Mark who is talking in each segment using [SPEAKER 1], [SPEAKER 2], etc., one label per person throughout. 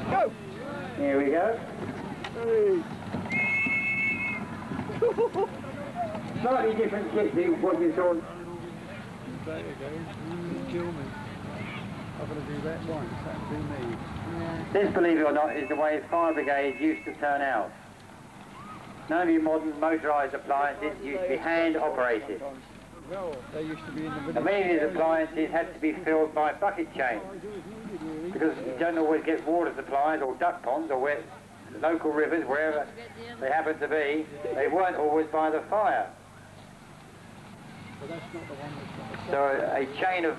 [SPEAKER 1] Go! Here we go. Hey. Slightly different kit to what you saw.
[SPEAKER 2] There you go. Kill me. I'm going to do that once. That'll be me. Yeah.
[SPEAKER 1] This, believe it or not, is the way fire brigades used to turn out. None of your modern motorised appliances used to be hand operated.
[SPEAKER 2] Well, they used to be in the village.
[SPEAKER 1] And many of these appliances had to be filled by bucket chains, because you don't always get water supplies or duck ponds or where local rivers, wherever they happen to be, they weren't always by the fire. So a chain of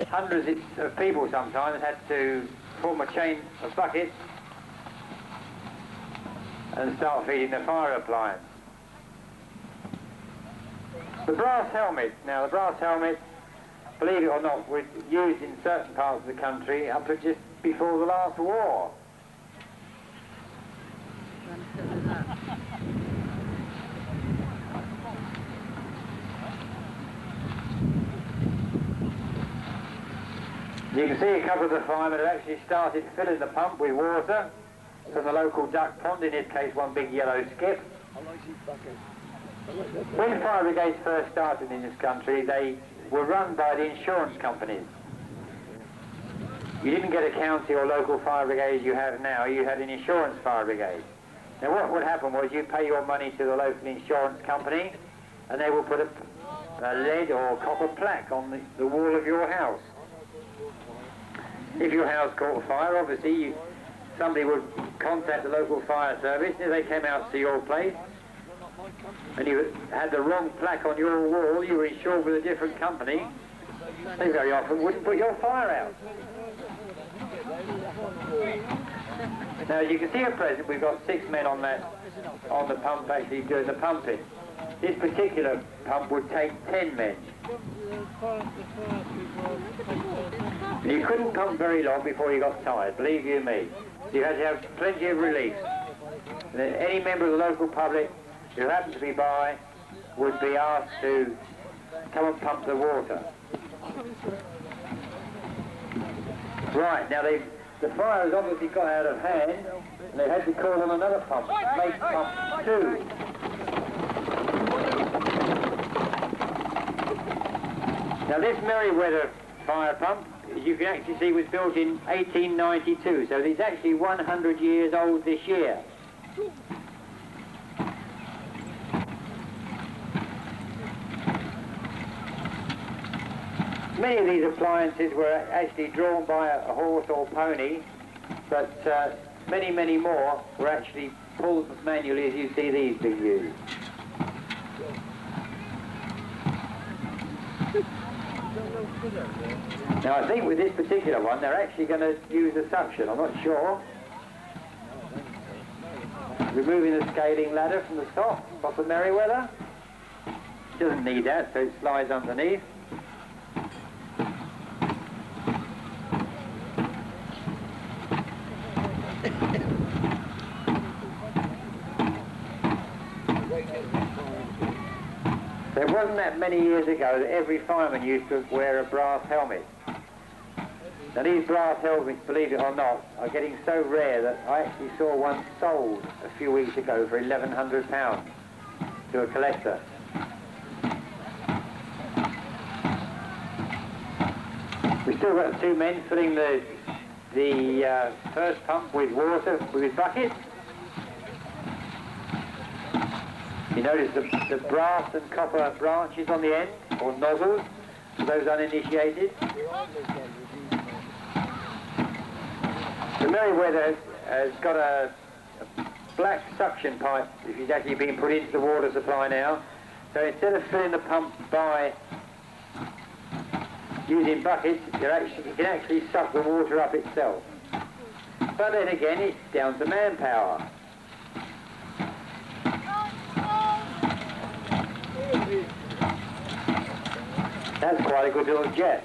[SPEAKER 1] hundreds of people sometimes had to form a chain of buckets and start feeding the fire appliance. The brass helmet. Now the brass helmet, believe it or not, was used in certain parts of the country up to just before the last war. You can see a couple of the firemen have actually started filling the pump with water from the local duck pond, in this case one big yellow skip. When fire brigades first started in this country, they were run by the insurance companies. You didn't get a county or local fire brigade as you have now, you had an insurance fire brigade. Now what would happen was you pay your money to the local insurance company and they will put a lead or copper plaque on the wall of your house. If your house caught fire, obviously somebody would contact the local fire service. If they came out to your place and you had the wrong plaque on your wall, you were insured with a different company, they very often wouldn't put your fire out. Now as you can see at present we've got 6 men on the pump actually doing the pumping. This particular pump would take 10 men. You couldn't pump very long before you got tired, believe you me. You had to have plenty of relief. And then any member of the local public who happened to be by would be asked to come and pump the water. Right, now the fire has obviously got out of hand and they had to call on another pump, make pump 2. Now this Merryweather fire pump, as you can actually see, was built in 1892, so it's actually 100 years old this year. Many of these appliances were actually drawn by a horse or pony, but many, many more were actually pulled manually, as you see these being used. Now I think with this particular one they're actually going to use a suction, I'm not sure. Removing the scaling ladder from the top of the Merryweather. Doesn't need that, so it slides underneath. It wasn't that many years ago that every fireman used to wear a brass helmet. Now these brass helmets, believe it or not, are getting so rare that I actually saw one sold a few weeks ago for £1,100 to a collector. We still got 2 men filling the first pump with water with buckets. You notice the brass and copper branches on the end, or nozzles, for those uninitiated. The Merryweather has got a black suction pipe, which is actually being put into the water supply now. So instead of filling the pump by using buckets, you can actually suck the water up itself. But then again, it's down to manpower. That's quite a good little jet.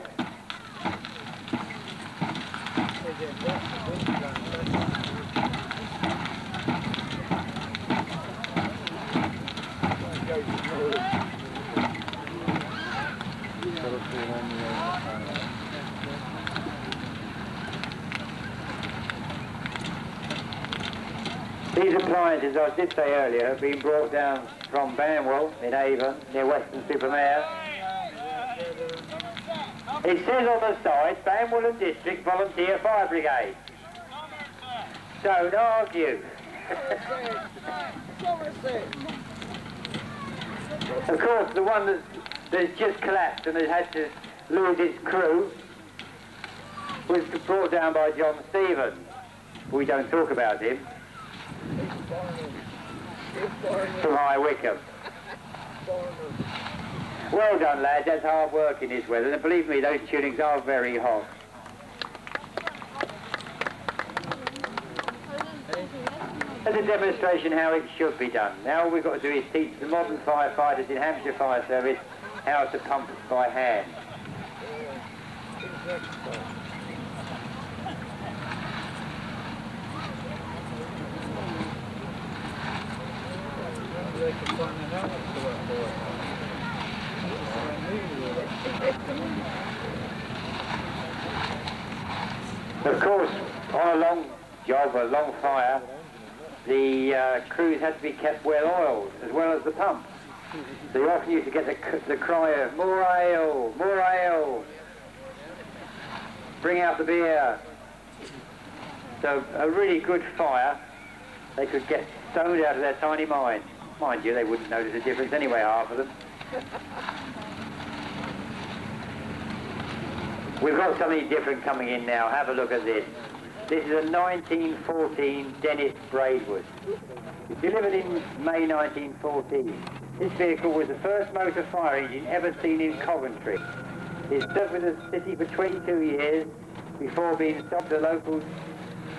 [SPEAKER 1] appliances, I did say earlier, have been brought down from Banwell in Avon, near Weston-super-Mare. It says on the side, Banwell and District Volunteer Fire Brigade. Don't argue. Of course, the one that's just collapsed and has had to lose its crew was brought down by John Stevens. We don't talk about him. From High Wycombe. Well done, lads. That's hard work in this weather. And believe me, those tunings are very hot. As a demonstration how it should be done. Now all we've got to do is teach the modern firefighters in Hampshire Fire Service how to pump by hand. Of course, on a long job, a long fire, the crews had to be kept well oiled, as well as the pumps. So you often used to get the cry of, more ale, more ale, bring out the beer. So a really good fire, they could get stoned out of their tiny mind. Mind you, they wouldn't notice a difference anyway, half of them. We've got something different coming in now. Have a look at this. This is a 1914 Dennis Braidwood. Delivered in May 1914. This vehicle was the first motor fire engine ever seen in Coventry. It served with the city for 22 years before being sold to local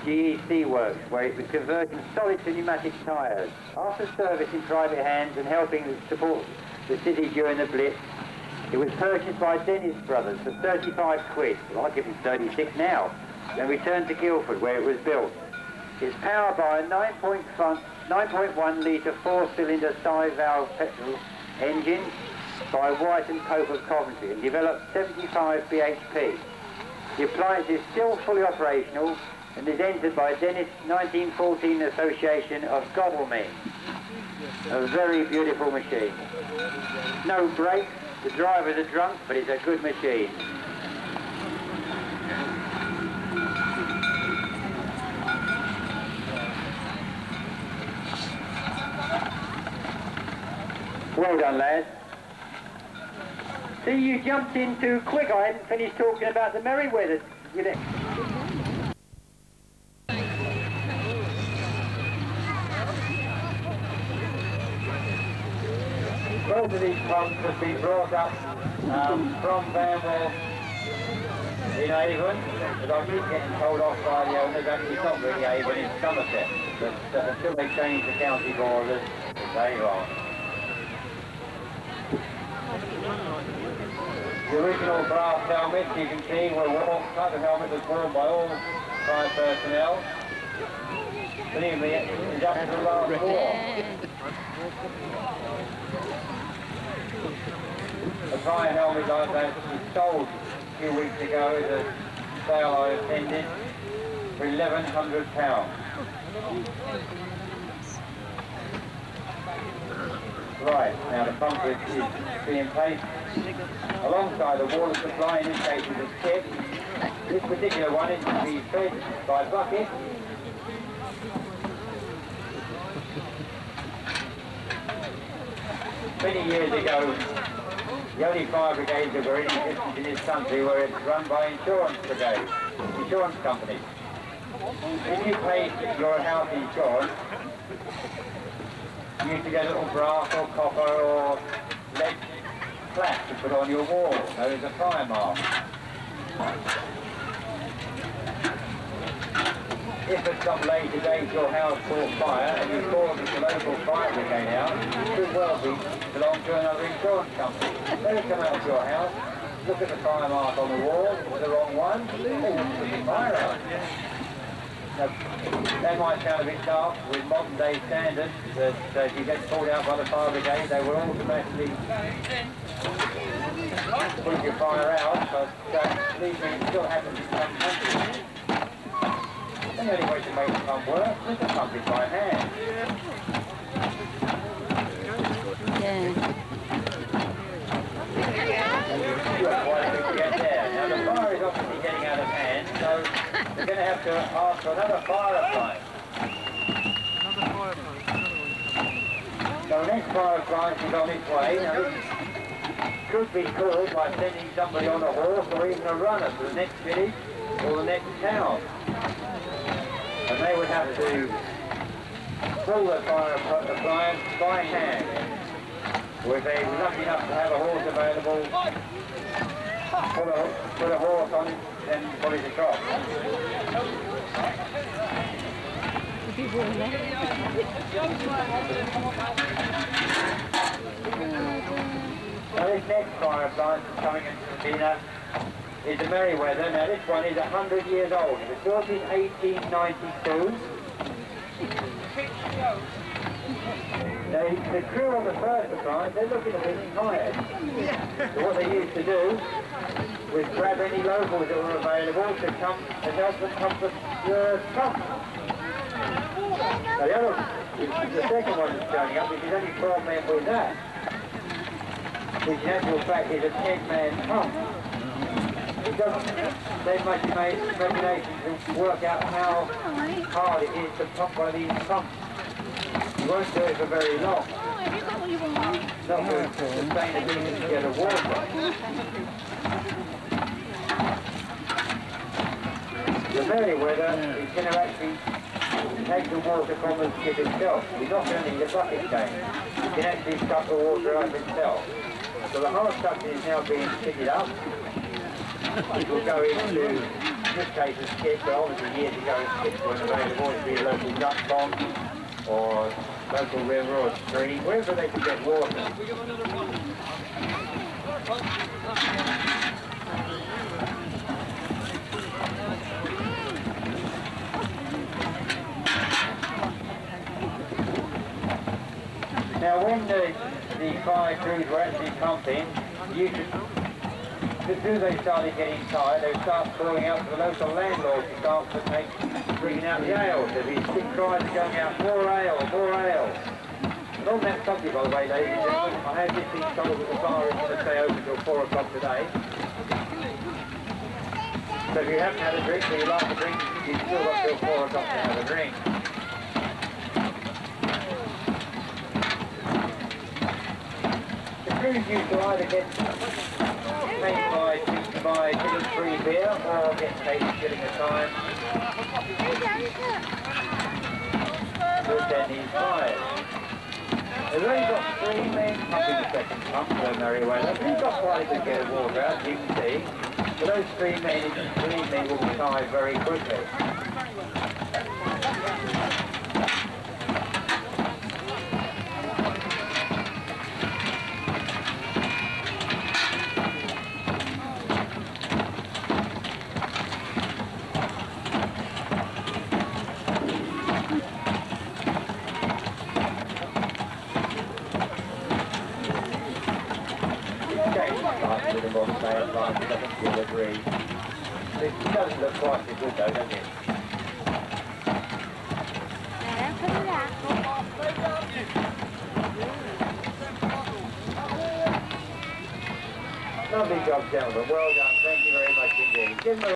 [SPEAKER 1] GEC works, where it was converting solid to pneumatic tyres. After service in private hands and helping support the city during the Blitz, it was purchased by Dennis Brothers for 35 quid. Well, I'll give him 36 now. Then returned to Guildford, where it was built. It's powered by a 9.1 litre 4-cylinder side-valve petrol engine by White and Pope of Coventry and developed 75 bhp. The appliance is still fully operational and is entered by Dennis 1914 Association of Godalming. A very beautiful machine. No brakes, the drivers are drunk, but it's a good machine. Well done, lads. See, you jumped in too quick. I hadn't finished talking about the Merryweather. Both of these pumps have been brought up from Banwell in Avon, but I keep getting told off by the owners that it's not really Avon, it's Somerset. But until they change the county borders, there you are. The original brass helmets, you can see, were worn. Type of helmet was worn by all fire personnel. Believe me, it's up to the last war. A fire helmet like that was sold a few weeks ago at a sale I attended for £1,100. Right, now the pump is being placed alongside the water supply, in this case is a skip. This particular one is to be fed by bucket. Many years ago, the only fire brigades that were in existence in this country were run by insurance companies. If you paid your house insurance, you used to get a little brass or copper or lead plaque to put on your wall, known as a fire mark. If at some later date your house caught fire and you called the local fire brigade out, it could well belong to another insurance company. They would come out to your house, look at the fire mark on the wall, if it was the wrong one, they wouldn't put the fire out. Now, that might sound a bit daft with modern day standards, that if you get called out by the fire brigade, they will automatically put your fire out, but believe me, it still happens in some countries. The only way to make the pump work is to pump it by hand.
[SPEAKER 3] Yeah.
[SPEAKER 1] You've got quite a bit to get there. Now the fire is obviously getting out of hand, so we're going to have to ask for another fire appliance. So the next fire appliance is on its way. Now this could be caused by sending somebody on a horse or even a runner to the next village or the next town. And they would have to pull the fire appliance by hand. Or if they were lucky enough to have a horse available, put a horse on it and pull it across. Now this next fire appliance that's coming into the dinner is the Merryweather. Now this one is 100 years old. It was built in 1892. Now the crew on the first appliance, they're looking a bit tired. So what they used to do was grab any locals that were available to come and help them pump the pump. Now the second one that's turning up, which is only 12 men with that, which in actual fact is a 10-man pump. It doesn't take much imagination to work out how hard it is to pump one of these pumps. You won't do it for very long. Not good for sustainability to get a water. The Merryweather is going to actually take the water from the skip itself. You're not going to need a bucket tank. You can actually suck the water up itself. So the hard suction is now being fitted up. It will go into, in this case, a skip, but obviously years ago skips weren't available. It would be a local duck pond or local river or stream, wherever they could get water. Now when the fire crews were actually pumping, as soon as they started getting tired, they would start calling out to the local landlord to start bringing out the ale. So these big cries are going out, more ale, more ale. And on that subject, by the way, ladies and gentlemen, I have just been told that the bar is going to stay open till 4 o'clock today. So if you haven't had a drink or you like a drink, you've still got till 4 o'clock to have a drink. The crews used to either get paid by getting free beer or get paid for getting a time to attend these fires. They've only got 3 men pumping the second pump for the Merryweather. We've got quite a good bit of water, as you can see. But those 3 men, believe me, will be tired very quickly. With them on say advance, I think you'll agree. It doesn't look quite so good though, does it? Lovely job, gentlemen. Well done. Thank you very much indeed.